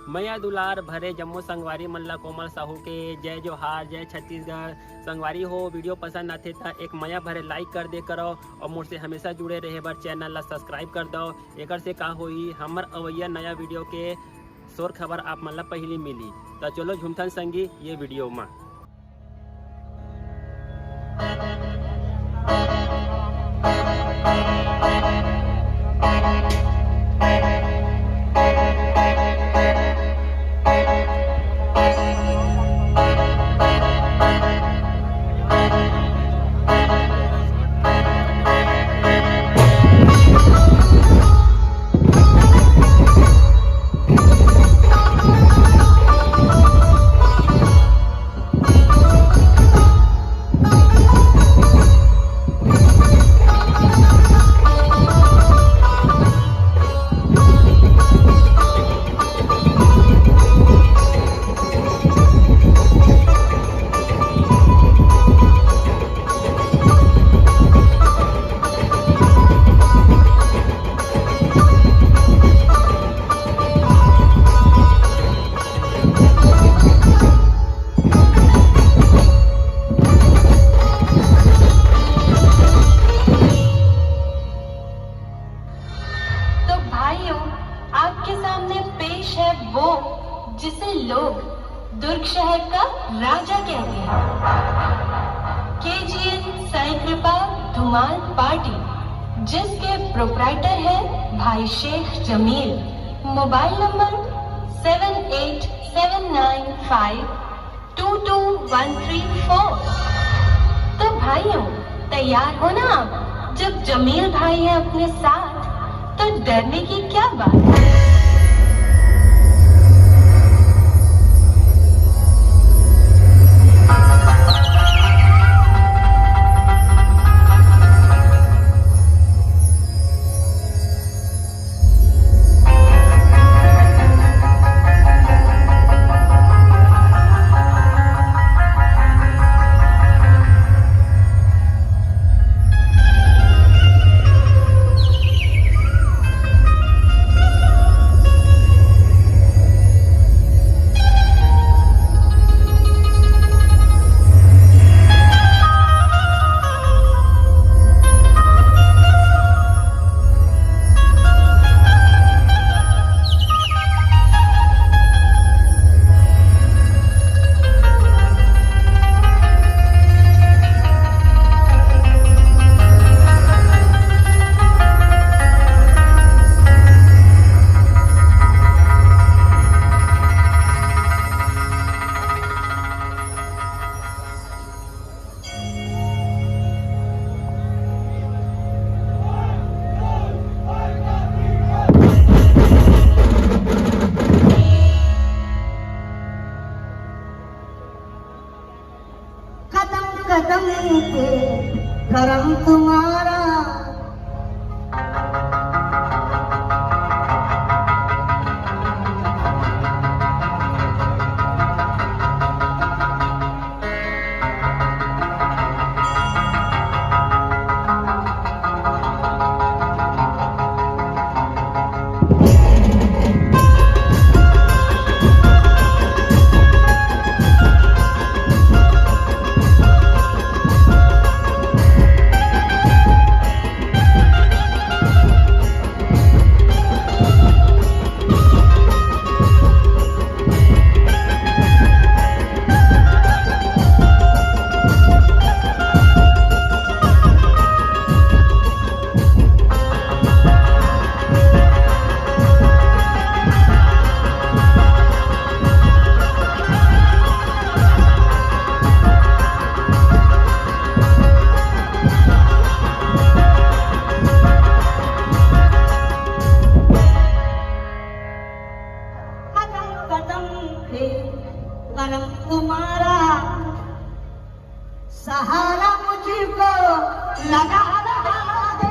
मैया दुलार भरे जम्मू संगवारी मल्ला कोमल साहू के जय जोहार, जय छत्तीसगढ़। संगवारी हो वीडियो पसंद आते था एक मैया भरे लाइक कर दे करो और मुझसे हमेशा जुड़े रहे बर चैनल ला सब्सक्राइब कर दो। एक से का होई हमर अवैया नया वीडियो के शोर खबर आप मन ला पहली मिली। तो चलो झुमथन संगी ये वीडियो में। आपके सामने पेश है वो जिसे लोग दुर्ग शहर का राजा कहते हैं। KGN साई कृपा धुमाल पार्टी, जिसके प्रोप्राइटर है भाई शेख जमील। Mobile number 7879522134। तो भाइयों तैयार हो ना आप? जब जमील भाई है अपने साथ तो डरने की क्या बात है। कदम पे करम तुम्हारा, करम तुम्हारा सहारा मुझको लगा रहा है।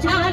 जान